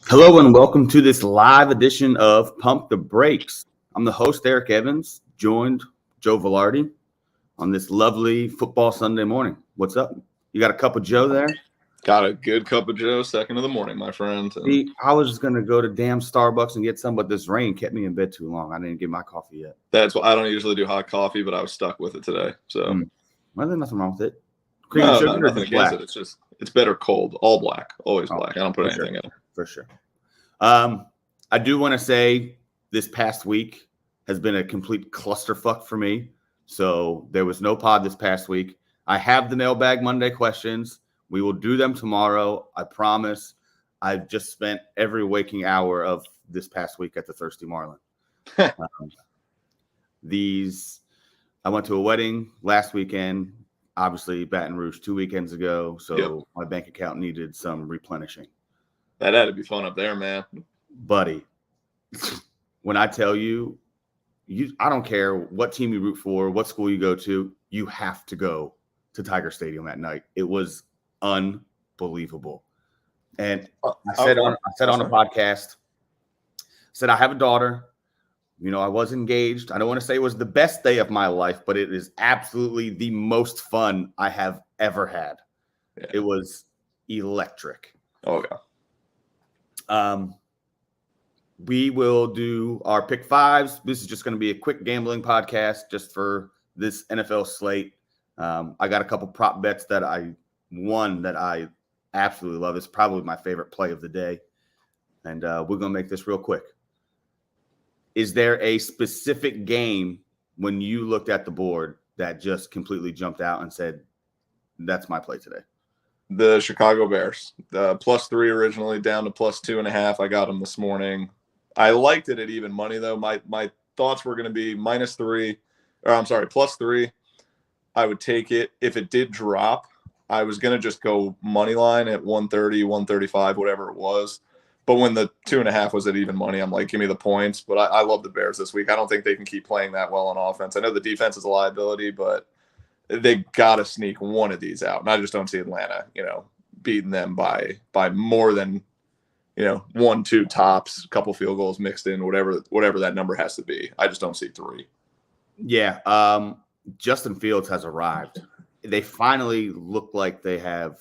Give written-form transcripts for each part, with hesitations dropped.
Hello and welcome to this live edition of Pump the Brakes. I'm the host, Eric Evans, joined Joe Vilardi on this lovely football Sunday morning. What's up? You got a cup of Joe there? Got a good cup of Joe, second of the morning, my friend. See, I was just going to go to damn Starbucks and get some, but this rain kept me in bed too long. I didn't get my coffee yet. That's why I don't usually do hot coffee, but I was stuck with it today. So Well, there's nothing wrong with it. Cream no, and sugar no, or nothing just black? against it. It's better cold, all black, always black. I don't put anything in. For sure. I do want to say this past week has been a complete clusterfuck for me. So there was no pod this past week. I have the Mailbag Monday questions. We will do them tomorrow. I promise. I've just spent every waking hour of this past week at the Thirsty Marlin. I went to a wedding last weekend, obviously Baton Rouge 2 weekends ago. So My bank account needed some replenishing. That had to be fun up there, man. Buddy, when I tell you, I don't care what team you root for, what school you go to, you have to go to Tiger Stadium at night. It was unbelievable. And I said on the podcast, I have a daughter. You know, I was engaged. I don't want to say it was the best day of my life, but it is absolutely the most fun I have ever had. Yeah. It was electric. Oh, yeah. We will do our pick fives. This is just going to be a quick gambling podcast just for this NFL slate. I got a couple prop bets that I won that I absolutely love. It's probably my favorite play of the day. And we're going to make this real quick. Is there a specific game when you looked at the board that just completely jumped out and said, that's my play today? The Chicago Bears, the +3 originally down to +2.5. I got them this morning. I liked it at even money, though. My thoughts were going to be +3. I would take it. If it did drop, I was going to just go money line at 130, 135, whatever it was. But when the 2.5 was at even money, I'm like, give me the points. But I love the Bears this week. I don't think they can keep playing that well on offense. I know the defense is a liability, but they got to sneak one of these out. And I just don't see Atlanta, beating them by more than, 1-2 tops, a couple field goals mixed in, whatever that number has to be. I just don't see 3. Yeah. Justin Fields has arrived. They finally look like they have,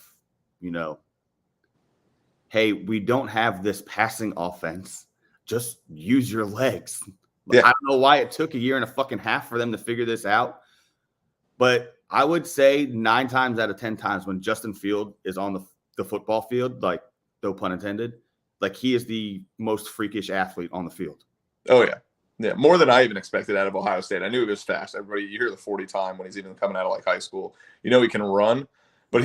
hey, we don't have this passing offense. Just use your legs. Yeah. I don't know why it took a year and a fucking half for them to figure this out. But I would say 9 times out of 10 times when Justin Field is on the football field, like, no pun intended, like he is the most freakish athlete on the field. Oh, yeah. Yeah, more than I even expected out of Ohio State. I knew he was fast. Everybody, you hear the 40 time when he's even coming out of like high school. He can run, but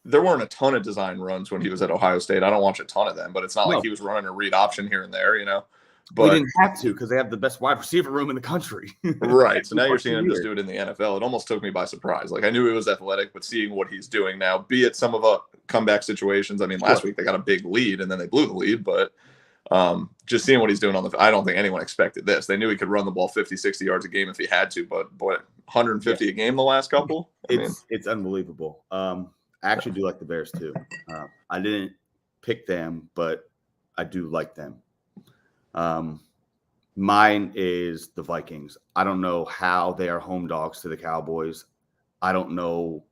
there weren't a ton of design runs when he was at Ohio State. I don't watch a ton of them, but it's not like he was running a read option here and there, But we didn't have to because they have the best wide receiver room in the country. Right. So now you're seeing him just do it in the NFL. It almost took me by surprise. Like I knew he was athletic, but seeing what he's doing now, be it some of the comeback situations. I mean, last week they got a big lead and then they blew the lead, but just seeing what he's doing I don't think anyone expected this. They knew he could run the ball 50, 60 yards a game if he had to, but boy, 150 a game the last couple. It's unbelievable. I actually do like the Bears too. I didn't pick them, but I do like them. Mine is the Vikings. I don't know how they are home dogs to the Cowboys. I don't know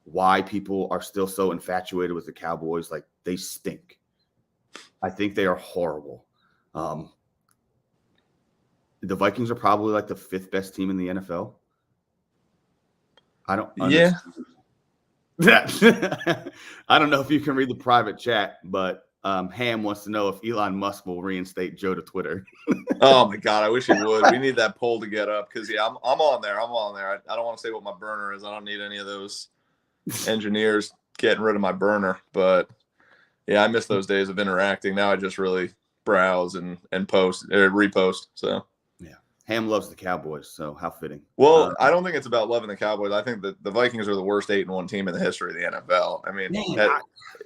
why people are still so infatuated with the Cowboys. Like, they stink. I think they are horrible. The Vikings are probably like the 5th best team in the NFL. I don't understand. I don't know if you can read the private chat, but Ham wants to know if Elon Musk will reinstate Joe to Twitter. Oh my God, I wish he would. We need that poll to get up because I'm on there. I don't want to say what my burner is. I don't need any of those engineers getting rid of my burner. But yeah, I miss those days of interacting. Now I just really browse and post or repost. So yeah, Ham loves the Cowboys. So how fitting. Well, I don't think it's about loving the Cowboys. I think that the Vikings are the worst 8-1 team in the history of the NFL. I mean,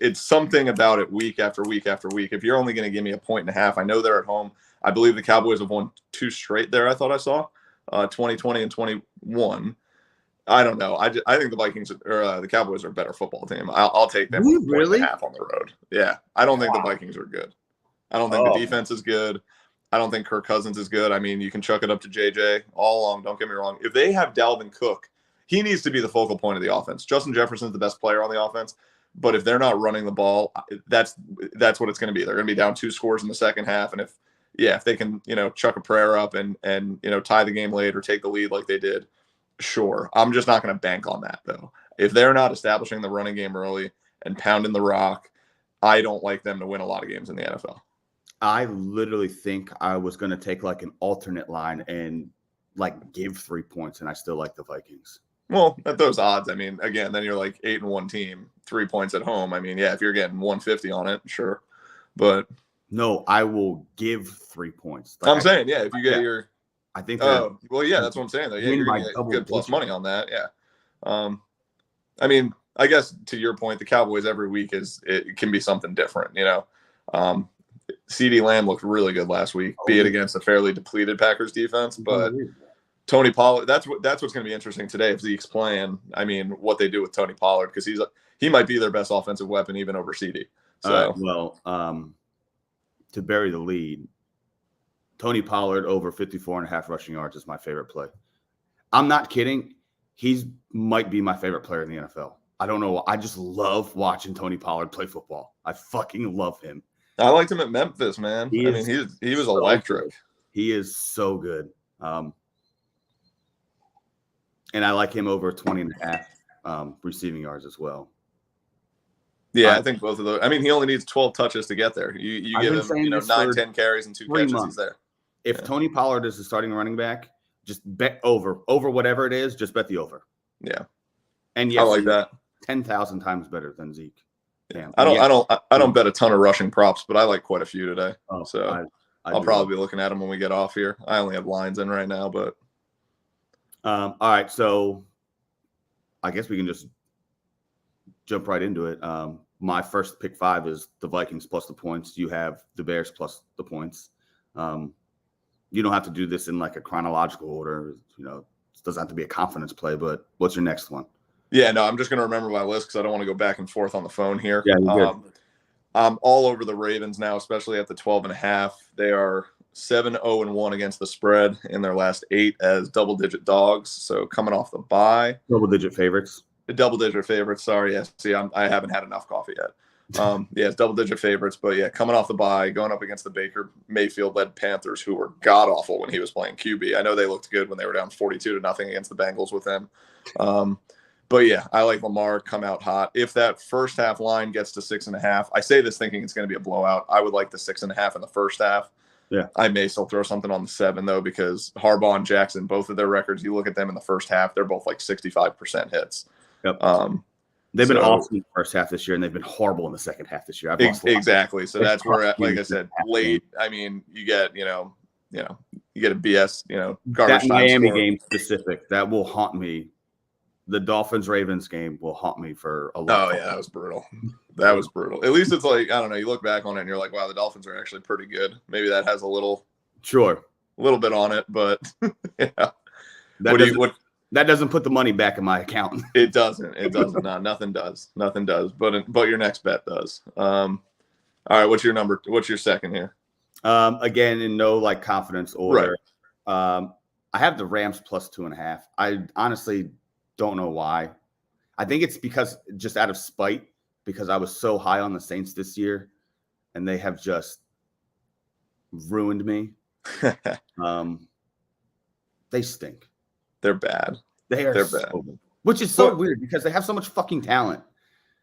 it's something about it week after week after week. If you're only going to give me 1.5, I know they're at home. I believe the Cowboys have won 2 straight there. I thought I saw 2020 and 21. I don't know. I think the Vikings or the Cowboys are a better football team. I'll take them Do with you a point and really? a half on the road. Yeah, I don't think the Vikings are good. I don't think the Oh, defense is good. I don't think Kirk Cousins is good. I mean, you can chuck it up to JJ all along. Don't get me wrong. If they have Dalvin Cook, he needs to be the focal point of the offense. Justin Jefferson's the best player on the offense, but if they're not running the ball, that's what it's going to be. They're going to be down 2 scores in the second half, and if they can, chuck a prayer up and tie the game late or take the lead like they did, sure. I'm just not going to bank on that though. If they're not establishing the running game early and pounding the rock, I don't like them to win a lot of games in the NFL. I literally think I was going to take like an alternate line and like give 3 points, and I still like the Vikings. Well, at those odds, I mean, again, then you're like 8-1 team, 3 points at home. I mean, yeah, if you're getting 150 on it, sure. But no, I will give 3 points. Like, I'm saying, yeah, if you get I think. Oh, well, yeah, that's what I'm saying though. Yeah, you're gonna get good plus money on that. Yeah. I mean, I guess to your point, the Cowboys every week it can be something different. CeeDee Lamb looked really good last week, be it against a fairly depleted Packers defense, but Tony Pollard, that's what's going to be interesting today if Zeke's playing. I mean, what they do with Tony Pollard, because he might be their best offensive weapon even over CeeDee. So to bury the lead, Tony Pollard over 54.5 rushing yards is my favorite play. I'm not kidding. He might be my favorite player in the NFL. I don't know. I just love watching Tony Pollard play football. I fucking love him. I liked him at Memphis, man. He was so electric. Good. He is so good. And I like him over 20.5 receiving yards as well. Yeah, I think both of those. I mean, he only needs 12 touches to get there. You give him 9-10 carries and 2 catches, he's there. If Tony Pollard is the starting running back, just bet over whatever it is. Just bet the over. Yeah, and yes, I like that. 10,000 times better than Zeke. Yeah. I don't bet a ton of rushing props, but I like quite a few today. I'll probably be looking at them when we get off here. I only have lines in right now, but all right. So I guess we can just jump right into it. My first pick 5 is the Vikings plus the points. You have the Bears plus the points. You don't have to do this in like a chronological order. It doesn't have to be a confidence play, but what's your next one? Yeah, no, I'm just going to remember my list because I don't want to go back and forth on the phone here. Yeah, you're good. I'm all over the Ravens now, especially at the 12.5. They are 7-0-1 against the spread in their last 8 as double-digit dogs. So coming off the bye. Double-digit favorites. Double-digit favorites. Sorry, yes. See, I haven't had enough coffee yet. It's double-digit favorites. But, yeah, coming off the bye, going up against the Baker Mayfield-led Panthers, who were god-awful when he was playing QB. I know they looked good when they were down 42-0 against the Bengals with him. But, yeah, I like Lamar come out hot. If that first half line gets to 6.5, I say this thinking it's going to be a blowout. I would like the 6.5 in the first half. Yeah, I may still throw something on the 7, though, because Harbaugh and Jackson, both of their records, you look at them in the first half, they're both like 65% hits. Yep. They've been awesome in the first half this year, and they've been horrible in the second half this year. Exactly. So that's where, like I said, late. I mean, you get you get a BS, garbage that time Miami score. game specific that will haunt me. The Dolphins-Ravens game will haunt me for a long time. Oh, yeah, that was brutal. That was brutal. At least it's like, I don't know, you look back on it and you're like, wow, the Dolphins are actually pretty good. Maybe that has a little bit on it, but yeah. That doesn't put the money back in my account. It doesn't. No, nothing does. Nothing does. But your next bet does. All right, what's your second here? Again, in no like confidence order. Right. I have the Rams plus 2.5. I honestly don't know why. I think it's because just out of spite, because I was so high on the Saints this year and they have just ruined me. They stink. They're bad. They're bad. Which is so weird because they have so much fucking talent.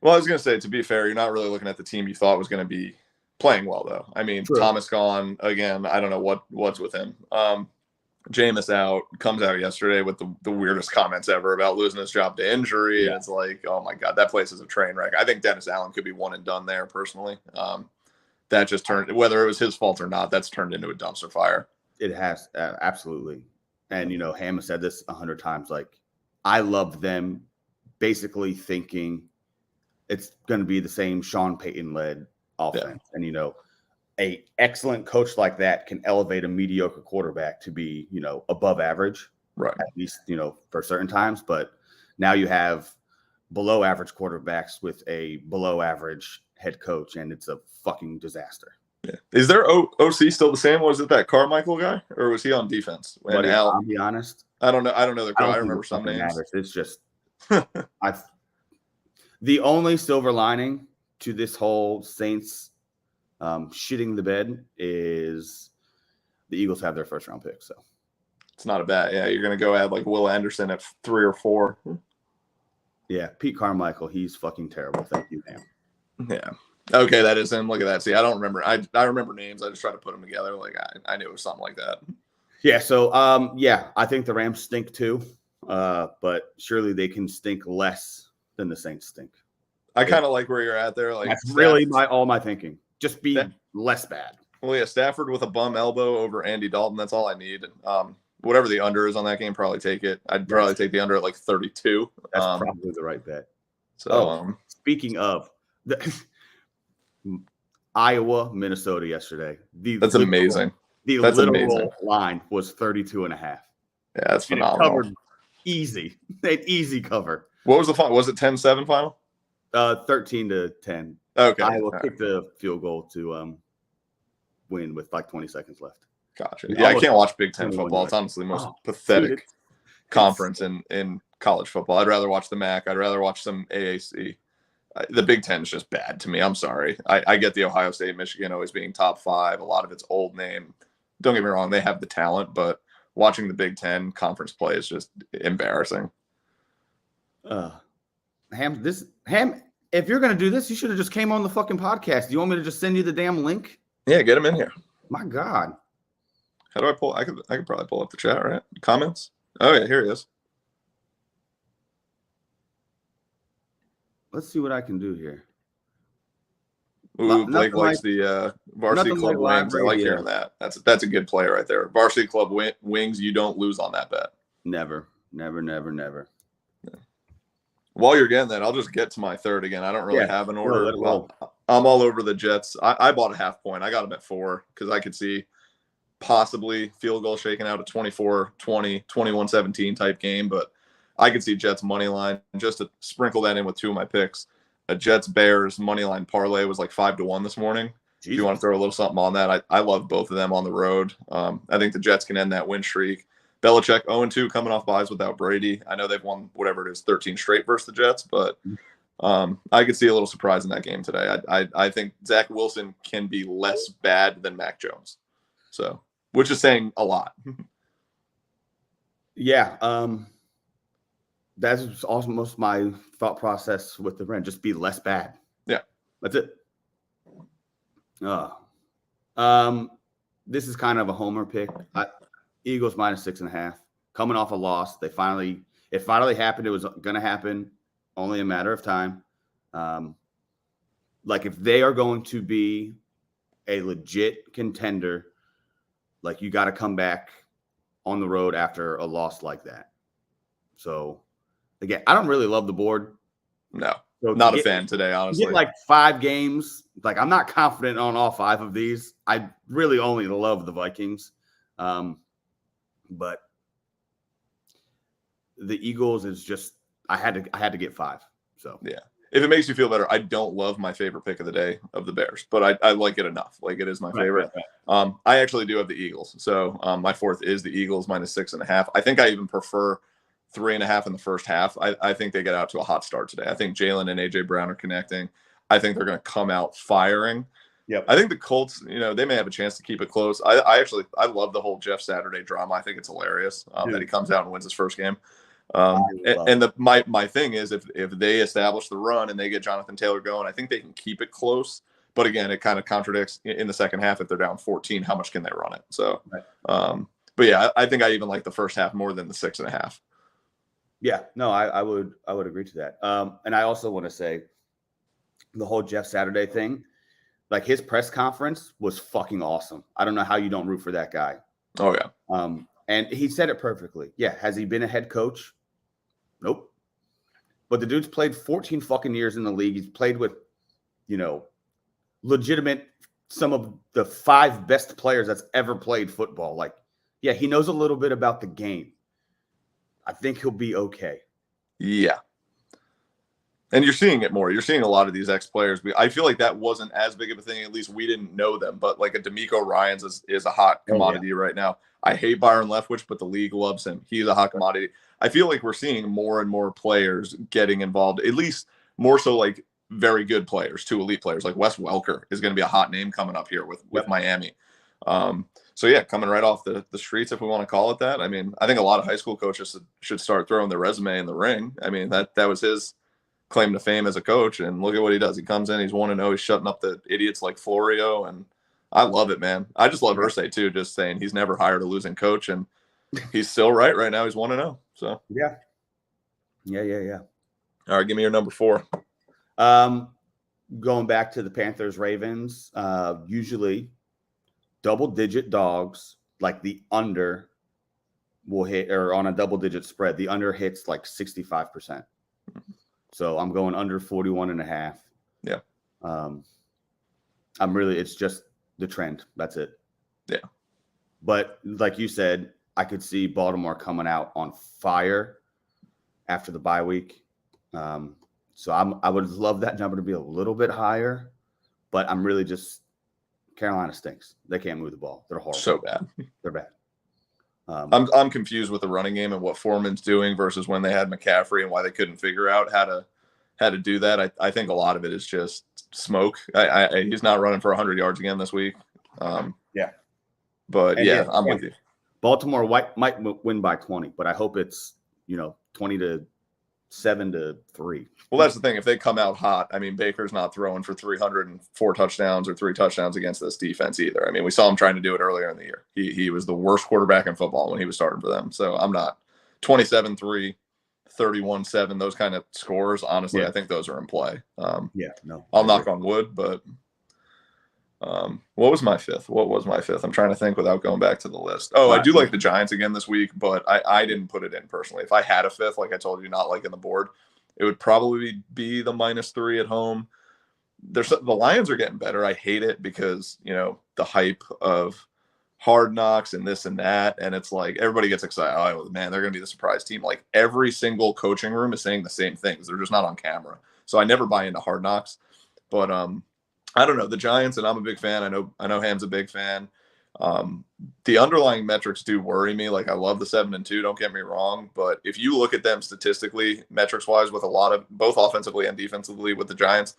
Well, I was going to say, to be fair, you're not really looking at the team you thought was going to be playing well, though. I mean, True. Thomas gone again. I don't know what's with him. Jameis comes out yesterday with the weirdest comments ever about losing his job to injury. Yeah. And it's like, oh my God, that place is a train wreck. I think Dennis Allen could be one and done there personally. That just turned, whether it was his fault or not, that's turned into a dumpster fire. It has, absolutely. And, Ham has said this 100 times. Like, I love them basically thinking it's going to be the same Sean Payton-led offense. Yeah. And, a excellent coach like that can elevate a mediocre quarterback to be, above average, right? At least, for certain times. But Now you have below average quarterbacks with a below average head coach, and it's a fucking disaster. Yeah. Is their OC still the same? Was it that Carmichael guy, or was he on defense? And Buddy, Al, I'll be honest. I don't know. I don't know I remember some names. Matters. It's just the only silver lining to this whole Saints shitting the bed is the Eagles have their first round pick. So it's not a bad. Yeah, you're gonna go add like Will Anderson at 3 or 4. Yeah, Pete Carmichael, he's fucking terrible. Thank you, man. Yeah. Okay, that is him. Look at that. See, I don't remember. I remember names. I just try to put them together. Like I knew it was something like that. Yeah. So yeah, I think the Rams stink too. But surely they can stink less than the Saints stink. I kind of like where you're at there. Like that's really all my thinking. Just be less bad. Well, yeah, Stafford with a bum elbow over Andy Dalton. That's all I need. Whatever the under is on that game, probably take it. I'd probably take the under at like 32. That's probably the right bet. So, speaking of Iowa, Minnesota yesterday. That's amazing. That's literal line was 32.5. Yeah, that's phenomenal. Covered easy. An easy cover. What was the final? Was it 10-7 final? 13-10. Okay. Iowa kicked a field goal to win with like 20 seconds left. Gotcha. Yeah, I can't watch Big Ten football. It's honestly the most pathetic conference in college football. I'd rather watch the MAC. I'd rather watch some AAC. The Big Ten is just bad to me. I'm sorry. I get the Ohio State, Michigan always being top 5. A lot of it's old name. Don't get me wrong. They have the talent, but watching the Big Ten conference play is just embarrassing. Ham, if you're going to do this, you should have just came on the fucking podcast. Do you want me to just send you the damn link? Yeah, get him in here. My God. How do I pull? I could probably pull up the chat, right? Comments? Oh, yeah, here he is. Let's see what I can do here. Ooh, Blake likes the Varsity Club Wings. I like hearing that. That's a good play right there. Varsity Club Wings, you don't lose on that bet. Never. Yeah. While you're getting that, I'll just get to my third again. I don't really have an order. I'm all over the Jets. I bought a half point. I got them at 4 because I could see possibly field goal shaking out a 24-20, 21-17 type game, but I could see Jets money line. Just to sprinkle that in with 2 of my picks, a Jets Bears money line parlay was like 5-1 this morning. Jesus. If you want to throw a little something on that, I love both of them on the road. I think the Jets can end that win streak. Belichick 0-2 coming off buys without Brady. I know they've won whatever it is, 13 straight versus the Jets, but I could see a little surprise in that game today. I think Zach Wilson can be less bad than Mac Jones, so which is saying a lot. Yeah, that's almost my thought process with the Rams. Just be less bad. Yeah, that's it. This is kind of a homer pick. Eagles -6.5, coming off a loss. It finally happened. It was going to happen. Only a matter of time. Like if they are going to be a legit contender, like you got to come back on the road after a loss like that. So again, I don't really love the board. No, so not a fan today, honestly. Get like 5 games. Like I'm not confident on all 5 of these. I really only love the Vikings. But the Eagles is just I had to get 5. So yeah. If it makes you feel better, I don't love my favorite pick of the day of the Bears, but I like it enough. Like it is my favorite. Right. I actually do have the Eagles. So my 4th is the Eagles -6.5. I think I even prefer 3.5 in the first half. I think they get out to a hot start today. I think Jalen and AJ Brown are connecting. I think they're going to come out firing. Yep. I think the Colts, they may have a chance to keep it close. I love the whole Jeff Saturday drama. I think it's hilarious that he comes out and wins his first game. My thing is if they establish the run and they get Jonathan Taylor going, I think they can keep it close. But again, it kind of contradicts in the second half. If they're down 14, how much can they run it? So, right. But yeah, I think I even like the first half more than the 6.5. Yeah, no, I would agree to that. And I also want to say the whole Jeff Saturday thing, like his press conference was fucking awesome. I don't know how you don't root for that guy. Oh yeah. And he said it perfectly. Yeah. Has he been a head coach? Nope. But the dude's played 14 fucking years in the league. He's played with, legitimate, some of the 5 best players that's ever played football. Like, yeah, he knows a little bit about the game. I think he'll be okay. Yeah. And you're seeing it more. You're seeing a lot of these ex-players. I feel like that wasn't as big of a thing. At least we didn't know them. But like a D'Amico Ryans is a hot commodity right now. I hate Byron Leftwich, but the league loves him. He's a hot commodity. I feel like we're seeing more and more players getting involved, at least more so like very good players, 2 elite players. Like Wes Welker is going to be a hot name coming up here with Miami. So, yeah, coming right off the streets, if we want to call it that. I mean, I think a lot of high school coaches should start throwing their resume in the ring. I mean, that was his claim to fame as a coach, and look at what he does. He comes in, he's 1-0, he's shutting up the idiots like Florio, and I love it, man. I just love Irsay too, just saying he's never hired a losing coach, and he's still right now. He's 1-0. So yeah. All right, give me your number 4. Going back to the Panthers Ravens, usually double-digit dogs, like the under will hit, or on a double-digit spread, the under hits like 65%. So I'm going under 41.5. Yeah. It's just the trend. That's it. Yeah. But like you said, I could see Baltimore coming out on fire after the bye week. So I would love that number to be a little bit higher, but I'm really just Carolina stinks. They can't move the ball. They're horrible. So bad. They're bad. I'm confused with the running game and what Foreman's doing versus when they had McCaffrey and why they couldn't figure out how to do that. I think a lot of it is just smoke. He's not running for 100 yards again this week. Yeah. But I'm with you. Baltimore might win by 20, but I hope it's 20-7 to 3. Well, that's the thing. If they come out hot, I mean, Baker's not throwing for 304 touchdowns or 3 touchdowns against this defense either. I mean, we saw him trying to do it earlier in the year. He was the worst quarterback in football when he was starting for them. So I'm not 27-3, 31-7, those kind of scores. Honestly, I think those are in play. I'll knock on wood, but what was my 5th? I'm trying to think without going back to the list. I do like the Giants again this week, but I didn't put it in personally. If I had a 5th, like I told you, not liking the board, it would probably be the -3 at home. The Lions are getting better. I hate it because, the hype of Hard Knocks and this and that. And it's like everybody gets excited. Oh, man, they're going to be the surprise team. Like every single coaching room is saying the same things. They're just not on camera. So I never buy into Hard Knocks. But I don't know. The Giants, and I'm a big fan. I know Ham's a big fan. The underlying metrics do worry me. Like I love the 7-2, don't get me wrong. But if you look at them statistically, metrics wise, with a lot of both offensively and defensively with the Giants,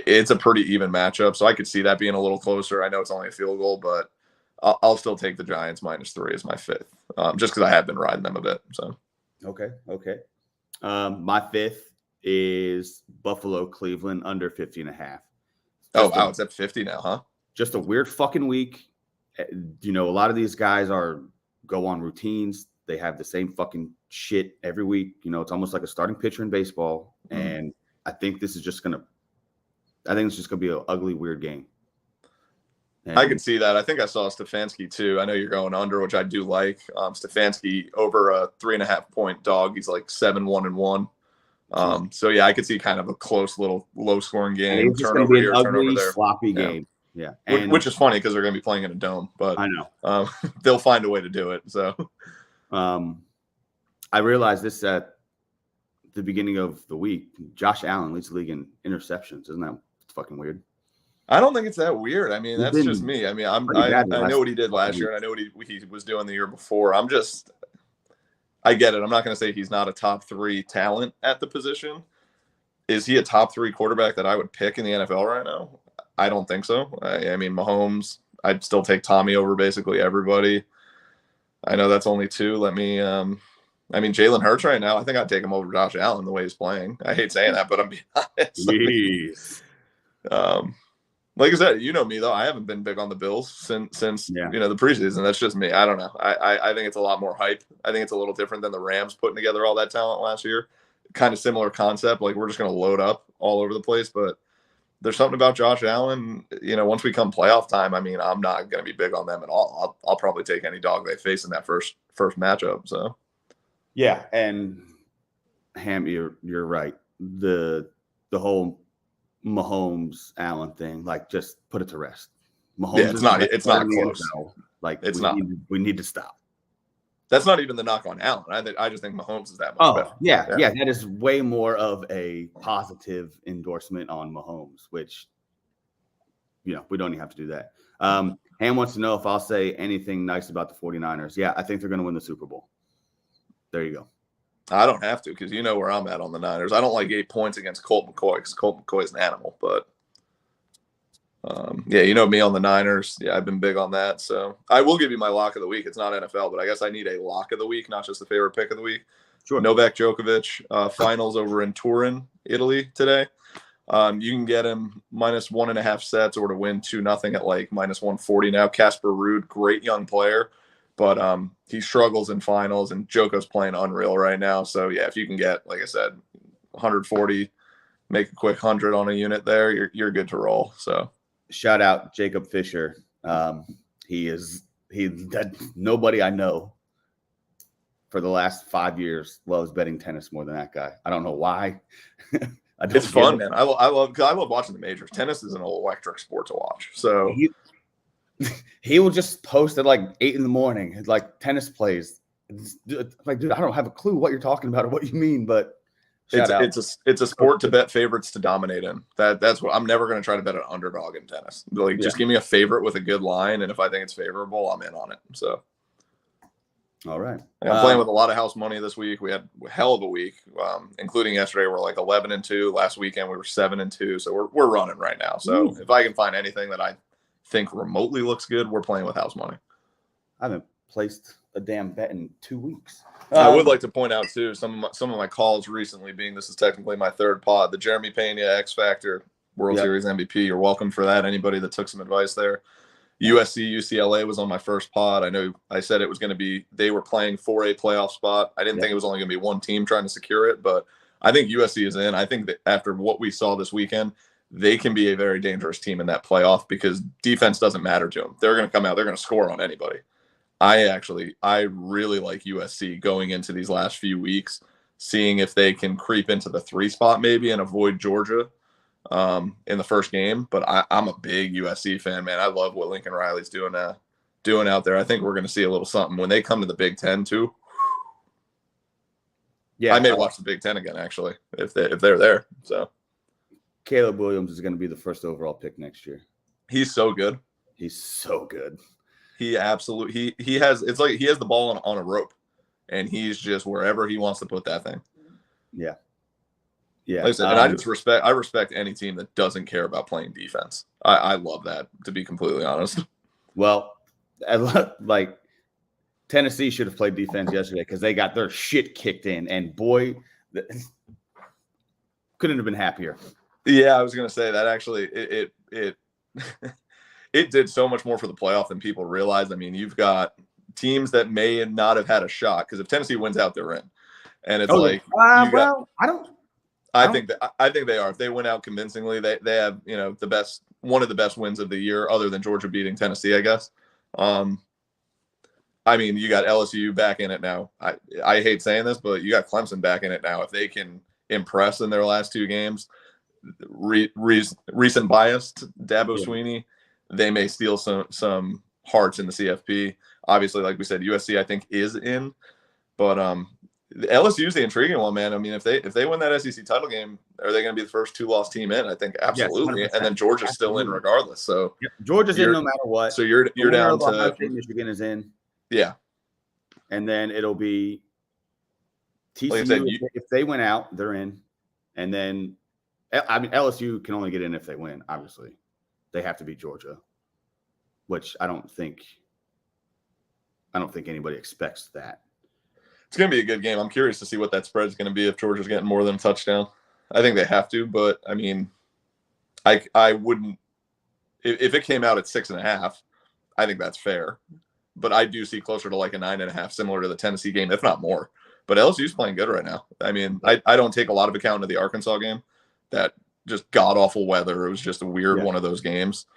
it's a pretty even matchup. So I could see that being a little closer. I know it's only a field goal, but I'll still take the Giants -3 as my 5th, just because I have been riding them a bit. So okay. My 5th is Buffalo Cleveland under 50.5. Wow, it's at 50 now, huh? Just a weird fucking week. A lot of these guys go on routines. They have the same fucking shit every week. It's almost like a starting pitcher in baseball. Mm-hmm. And I think this is just gonna be an ugly, weird game. And I can see that. I think I saw Stefanski too. I know you're going under, which I do like. Stefanski over a 3.5 point dog. He's like 7-1-1. So yeah, I could see kind of a close little low scoring game. Turnover here, turnover there. Sloppy game. Yeah. Which is funny because they're going to be playing in a dome, but I know they'll find a way to do it. So I realized this at the beginning of the week. Josh Allen leads the league in interceptions. Isn't that fucking weird? I don't think it's that weird. I mean, that's just me. I mean, I know what he did last year, and I know what he was doing the year before. I get it. I'm not going to say he's not a top 3 talent at the position. Is he a top 3 quarterback that I would pick in the NFL right now? I don't think so. I mean, Mahomes, I'd still take Tommy over basically everybody. I know that's only 2. Jalen Hurts right now, I think I'd take him over Josh Allen the way he's playing. I hate saying that, but I'm being honest. Like I said, you know me though. I haven't been big on the Bills since the preseason. That's just me. I don't know. I think it's a lot more hype. I think it's a little different than the Rams putting together all that talent last year. Kind of similar concept. Like we're just going to load up all over the place. But there's something about Josh Allen. Once we come playoff time, I mean, I'm not going to be big on them at all. I'll probably take any dog they face in that first matchup. So yeah, and Ham, you're right. The whole Mahomes Allen thing, like just put it to rest. Mahomes, it's not close. Like it's we need to stop. That's not even the knock on Allen. I just think Mahomes is that much better. Yeah. That is way more of a positive endorsement on Mahomes, which, we don't even have to do that. Ham wants to know if I'll say anything nice about the 49ers. Yeah, I think they're going to win the Super Bowl. There you go. I don't have to, because you know where I'm at on the Niners. I don't like 8 points against Colt McCoy, because Colt McCoy is an animal. But, yeah, you know me on the Niners. Yeah, I've been big on that. So I will give you my lock of the week. It's not NFL, but I guess I need a lock of the week, not just a favorite pick of the week. Sure. Novak Djokovic, finals over in Turin, Italy today. You can get him -1.5 sets or to win 2-0 at like -140 now. Casper Ruud, great young player, but he struggles in finals, and Djoko's playing unreal right now. So yeah, if you can get, like I said, 140, make a quick 100 on a unit there, you're good to roll. So shout out Jacob Fisher. He's that nobody I know for the last 5 years loves betting tennis more than that guy. I don't know why. It's fun, man. I love watching the majors. Tennis is an electric sport to watch. So he will just post at like 8 a.m. It's like tennis plays. It's like, dude, I don't have a clue what you're talking about or what you mean, but it's a sport to bet favorites to dominate in. That's what I'm never going to try to bet an underdog in tennis. Like, just give me a favorite with a good line, and if I think it's favorable, I'm in on it. So. All right. I'm playing with a lot of house money this week. We had a hell of a week, including yesterday. We're like 11-2. Last weekend we were 7-2. So we're running right now. So if I can find anything that I think remotely looks good, we're playing with house money. I haven't placed a damn bet in 2 weeks. I would like to point out too some of my calls recently, being this is technically my third pod. The Jeremy Pena X Factor World Series MVP. You're welcome for that. Anybody that took some advice there. USC, UCLA was on my first pod. I know I said it was going to be, they were playing for a playoff spot. I didn't think it was only going to be one team trying to secure it, but I think USC is in. I think that after what we saw this weekend, they can be a very dangerous team in that playoff, because defense doesn't matter to them. They're going to come out, they're going to score on anybody. I really like USC going into these last few weeks, seeing if they can creep into the 3 spot maybe and avoid Georgia in the first game. But I'm a big USC fan, man. I love what Lincoln Riley's doing out there. I think we're going to see a little something when they come to the Big Ten too. Yeah, I may watch the Big Ten again, actually, if they're there. So Caleb Williams is going to be the first overall pick next year. He's so good. He absolutely he has, it's like he has the ball on a rope, and he's just wherever he wants to put that thing. Yeah. Like I said, and I respect any team that doesn't care about playing defense. I love that, to be completely honest. Well, like Tennessee should have played defense yesterday, because they got their shit kicked in, and boy, couldn't have been happier. Yeah, I was gonna say that actually it it did so much more for the playoff than people realize. I mean, you've got teams that may not have had a shot, because if Tennessee wins out, they're in, and it's I think they are. If they win out convincingly, they have, one of the best wins of the year, other than Georgia beating Tennessee, I guess. I mean, you got LSU back in it now. I hate saying this, but you got Clemson back in it now. If they can impress in their last 2 games, recent bias, Dabo Swinney, they may steal some hearts in the CFP. Obviously, like we said, USC I think is in, but LSU is the intriguing one, man. I mean, if they win that SEC title game, are they going to be the first 2-loss team in? I think absolutely, and then Georgia's still in regardless. So Georgia's in no matter what. So you're down to Michigan is in. Yeah, and then it'll be TCU. Like I said, if they win out, they're in, and then I mean LSU can only get in if they win. Obviously, they have to beat Georgia, which I don't think anybody expects that. It's going to be a good game. I'm curious to see what that spread is going to be if Georgia's getting more than a touchdown. I think they have to, but I mean, I wouldn't if it came out at 6.5. I think that's fair, but I do see closer to like a 9.5, similar to the Tennessee game, if not more. But LSU's playing good right now. I mean, I don't take a lot of account of the Arkansas game. That just god awful weather. It was just a weird one of those games.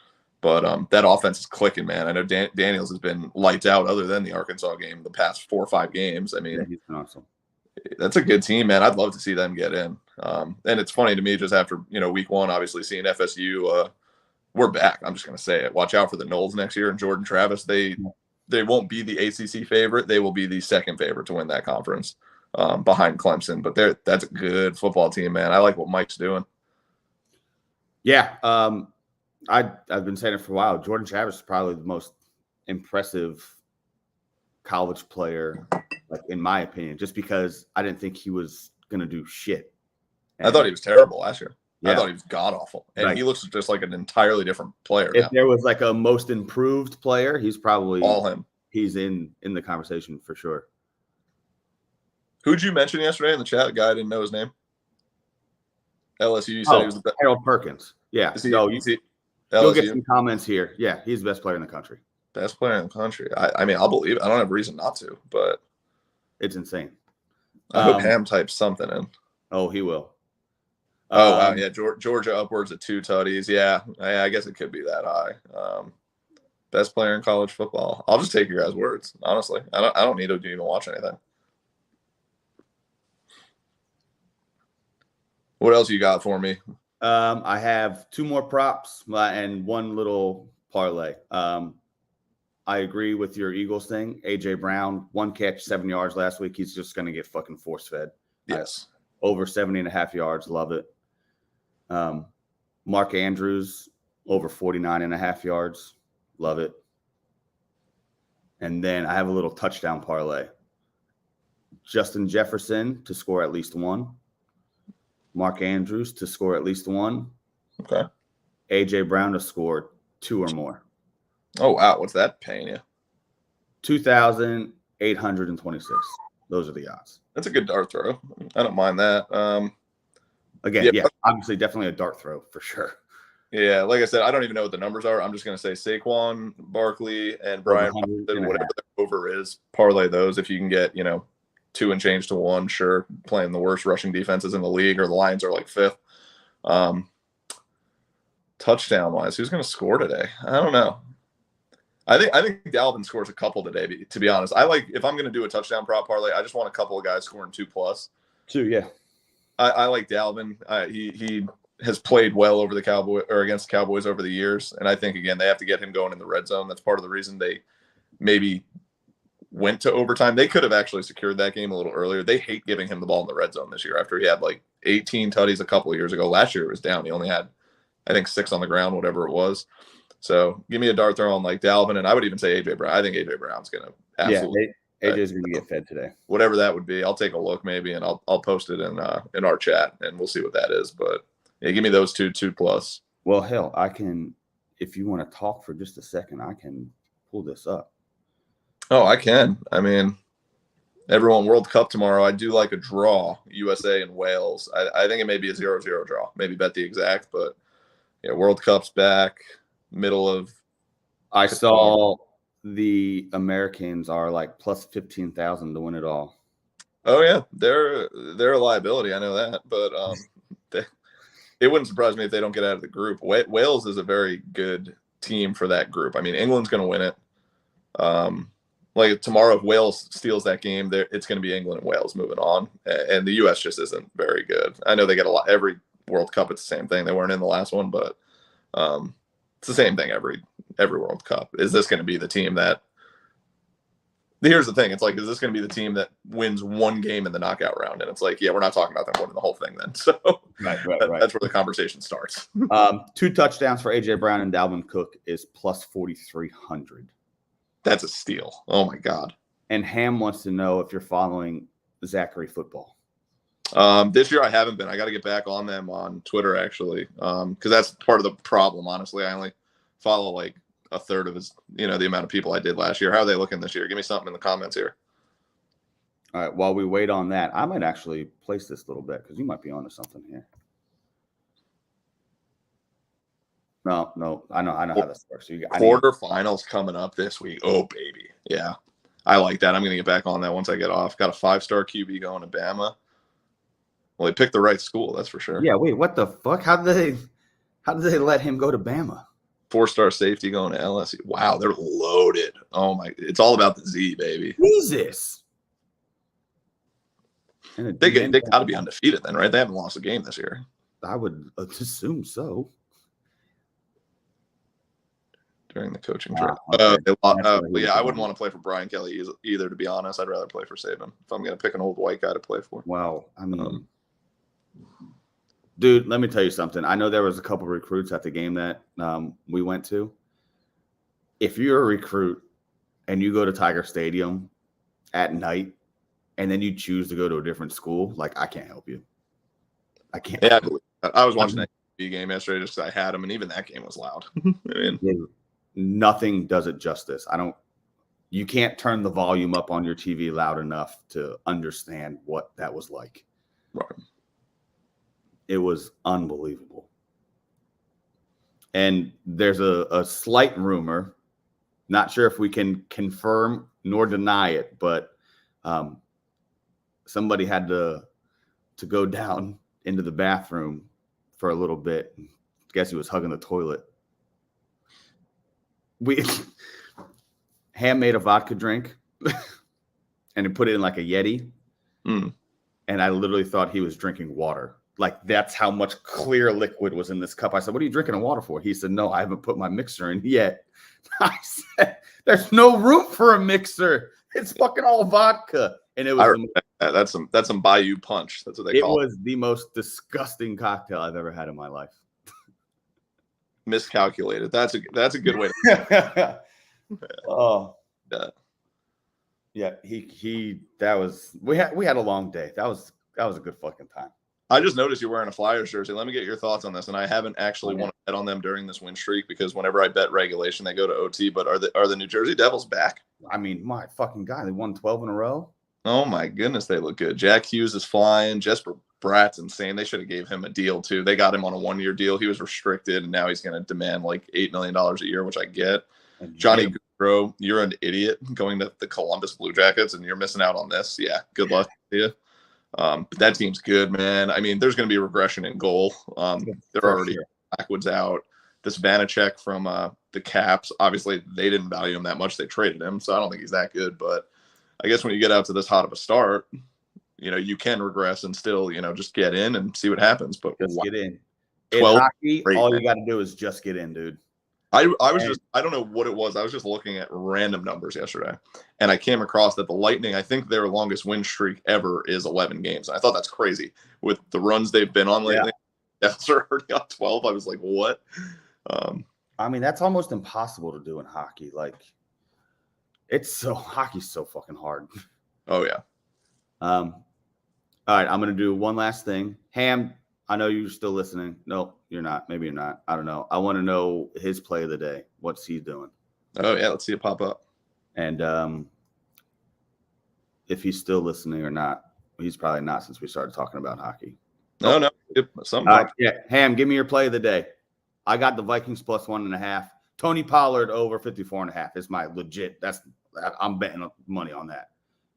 But that offense is clicking, man. I know Daniels has been lights out other than the Arkansas game the past 4 or 5 games. I mean, he's been awesome. That's a good team, man. I'd love to see them get in. And it's funny to me, just after, week 1, obviously seeing FSU, we're back. I'm just going to say it. Watch out for the Knowles next year and Jordan Travis. They they won't be the ACC favorite. They will be the second favorite to win that conference behind Clemson. But that's a good football team, man. I like what Mike's doing. Yeah. I've been saying it for a while. Jordan Travis is probably the most impressive college player, like in my opinion, just because I didn't think he was going to do shit. I thought he was terrible last year. Yeah. I thought he was god awful, and Right. he looks just like an entirely different player. If now. there was like a most improved player, he's probably all him. He's in the conversation for sure. Who'd you mention yesterday in the chat? The guy I didn't know his name. LSU. You said he was the best. Harold Perkins. Yeah. You'll get some comments here. Yeah, he's the best player in the country. Best player in the country. I mean, I'll believe it. I don't have a reason not to, but it's insane. I hope Ham types something in. Oh, he will. Oh, wow. Yeah. Georgia upwards of 2 tutties. Yeah. I guess it could be that high. Best player in college football. I'll just take your guys' words, honestly. I don't need to even watch anything. What else you got for me? I have 2 more props and 1 little parlay. I agree with your Eagles thing. A.J. Brown, 1 catch, 7 yards last week. He's just going to get fucking force-fed. Yes. Over 70.5 yards. Love it. Mark Andrews, over 49.5 yards. Love it. And then I have a little touchdown parlay. Justin Jefferson to score at least 1. Mark Andrews to score at least 1. Okay. A.J. Brown to score 2 or more. Oh, wow. What's that paying you? 2,826. Those are the odds. That's a good dart throw. I don't mind that. Again, yeah, obviously definitely a dart throw for sure. Yeah, like I said, I don't even know what the numbers are. I'm just going to say Saquon, Barkley, and Brian Robinson, whatever the over is, parlay those. If you can get, 2 and change to 1, sure, playing the worst rushing defenses in the league, or the Lions are like 5th. Touchdown-wise, who's going to score today? I don't know. I think Dalvin scores a couple today, to be honest. If I'm going to do a touchdown prop parlay, I just want a couple of guys scoring 2+. 2, yeah. I like Dalvin. He has played well over against the Cowboys over the years, and I think again they have to get him going in the red zone. That's part of the reason they maybe went to overtime. They could have actually secured that game a little earlier. They hate giving him the ball in the red zone this year after he had like 18 tutties a couple of years ago. Last year it was down. He only had, I think, 6 on the ground, whatever it was. So give me a dart throw on like Dalvin, and I would even say A.J. Brown. I think A.J. Brown's going to absolutely. Yeah, AJ's going to get fed today. Whatever that would be, I'll take a look maybe, and I'll post it in our chat, and we'll see what that is. But yeah, give me those 2+. Well, hell, I can. If you want to talk for just a second, I can pull this up. Oh, I can. I mean, everyone, World Cup tomorrow. I do like a draw, USA and Wales. I think it may be a 0-0 draw. Maybe bet the exact, but yeah, World Cup's back. Middle of. I saw the Americans are like plus 15,000 to win it all. Oh yeah, they're a liability. I know that, but it wouldn't surprise me if they don't get out of the group. Wales is a very good team for that group. I mean, England's going to win it. Like tomorrow, if Wales steals that game, it's going to be England and Wales moving on, and the U.S. just isn't very good. I know they get a lot every World Cup. It's the same thing. They weren't in the last one, but it's the same thing every World Cup. Is this going to be the team that? Here's the thing. It's like, is this going to be the team that wins 1 game in the knockout round? And it's like, yeah, we're not talking about them winning the whole thing then. So right. That's where the conversation starts. 2 touchdowns for A.J. Brown and Dalvin Cook is plus 4,300. That's a steal. Oh my God. And Ham wants to know if you're following Zachary football. This year I haven't been. I got to get back on them on Twitter actually, because that's part of the problem. Honestly, I only follow like a third of his, the amount of people I did last year. How are they looking this year? Give me something in the comments here. All right. While we wait on that, I might actually place this little bit because you might be onto something here. No, I know how this works. So Quarterfinals coming up this week. Oh baby, yeah, I like that. I'm gonna get back on that once I get off. Got a 5-star QB going to Bama. Well, they picked the right school, that's for sure. Yeah. Wait, what the fuck? How did they let him go to Bama? 4-star safety going to LSU. Wow, they're loaded. Oh my, it's all about the Z, baby. Jesus. They got to be undefeated then, right? They haven't lost a game this year. I would assume so. during the coaching Wow, trip. okay. Yeah, I wouldn't want to play for Brian Kelly either, to be honest. I'd rather play for Saban if I'm going to pick an old white guy to play for. Well, I mean, dude, let me tell you something. I know there was a couple recruits at the game that we went to. If you're a recruit and you go to Tiger Stadium at night and then you choose to go to a different school, like, I can't help you. I can't. Yeah, I was watching that game yesterday just because I had him, and even that game was loud. I mean, nothing does it justice. You can't turn the volume up on your TV loud enough to understand what that was like. Right. It was unbelievable. And there's a slight rumor, not sure if we can confirm nor deny it, but somebody had to go down into the bathroom for a little bit. I guess he was hugging the toilet. Ham made a vodka drink and he put it in like a Yeti. And I literally thought he was drinking water. Like, that's how much clear liquid was in this cup. I said, "What are you drinking water for?" He said, "No, I haven't put my mixer in yet." I said, "There's no room for a mixer. It's fucking all vodka." And it was that's some Bayou Punch. That's what they call it. It was the most disgusting cocktail I've ever had in my life. Miscalculated. That's a good way to Oh. Yeah, we had a long day. That was a good fucking time. I just noticed you're wearing a Flyers jersey. Let me get your thoughts on this. And I haven't actually want to bet on them during this win streak because whenever I bet regulation, they go to OT. But are the New Jersey Devils back? I mean, my fucking guy, they won 12 in a row. Oh my goodness, they look good. Jack Hughes is flying. Jesper Bratt's insane. They should have gave him a deal too. They got him on a 1-year deal. He was restricted, and now he's going to demand like $8 million a year, which I get. Johnny Gaudreau, you're an idiot going to the Columbus Blue Jackets, and you're missing out on this. Yeah, good luck to you. But that team's good, man. I mean, there's going to be regression in goal. They're already backwards out. This Vanacek from the Caps, obviously they didn't value him that much. They traded him, so I don't think he's that good. But I guess when you get out to this hot of a start, you can regress and still, just get in and see what happens. But just get in. In hockey, all you got to do is just get in, dude. I don't know what it was. I was just looking at random numbers yesterday, and I came across that the Lightning, I think their longest win streak ever is 11 games. And I thought that's crazy with the runs they've been on lately. Devils are already on 12. I was like, what? I mean, that's almost impossible to do in hockey. Like, hockey's so fucking hard. Oh yeah. All right, I'm gonna do one last thing. Ham, I know you're still listening. No, you're not. Maybe you're not. I don't know. I want to know his play of the day. What's he doing? Oh, yeah. Let's see it pop up. And if he's still listening or not. He's probably not since we started talking about hockey. No. Yeah, Ham, give me your play of the day. I got the Vikings plus 1.5. Tony Pollard over 54.5 is my legit. I'm betting money on that.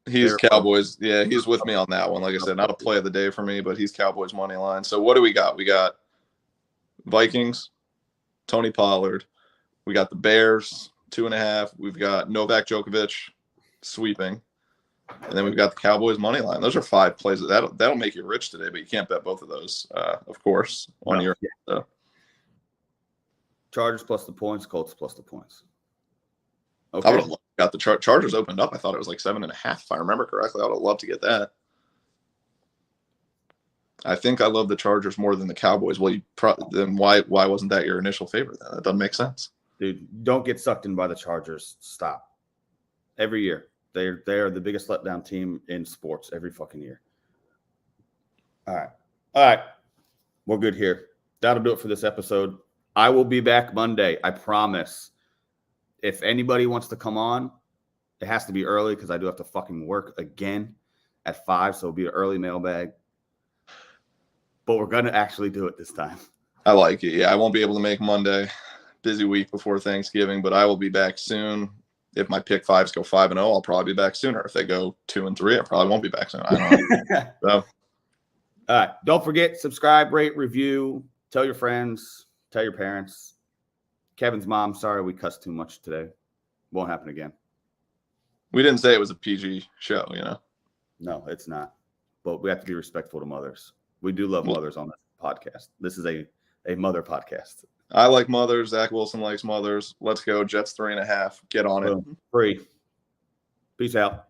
He's Cowboys. Yeah, he's with me on that one. Like I said, not a play of the day for me, but he's Cowboys money line. So what do we got? We got Vikings, Tony Pollard. We got the Bears, 2.5. We've got Novak Djokovic sweeping. And then we've got the Cowboys money line. Those are 5 plays. That'll make you rich today, but you can't bet both of those, of course, on your Chargers plus the points, Colts plus the points. Okay. I would have got the Chargers opened up. I thought it was like 7.5, if I remember correctly. I would have loved to get that. I think I love the Chargers more than the Cowboys. Well, then why wasn't that your initial favorite then? That doesn't make sense. Dude, don't get sucked in by the Chargers. Stop. Every year. They are the biggest letdown team in sports every fucking year. All right. We're good here. That'll do it for this episode. I will be back Monday. I promise. If anybody wants to come on, it has to be early because I do have to fucking work again at 5. So it'll be an early mailbag. But we're going to actually do it this time. I like it. Yeah, I won't be able to make Monday. Busy week before Thanksgiving, but I will be back soon. If my pick 5s go 5-0, I'll probably be back sooner. If they go 2-3, I probably won't be back soon. I don't know. So. All right. Don't forget, subscribe, rate, review, tell your friends, tell your parents. Kevin's mom, sorry we cussed too much today. Won't happen again. We didn't say it was a PG show, No, it's not. But we have to be respectful to mothers. We do love mothers on this podcast. This is a mother podcast. I like mothers. Zach Wilson likes mothers. Let's go. Jets 3.5. Get on it. Boom. Free. Peace out.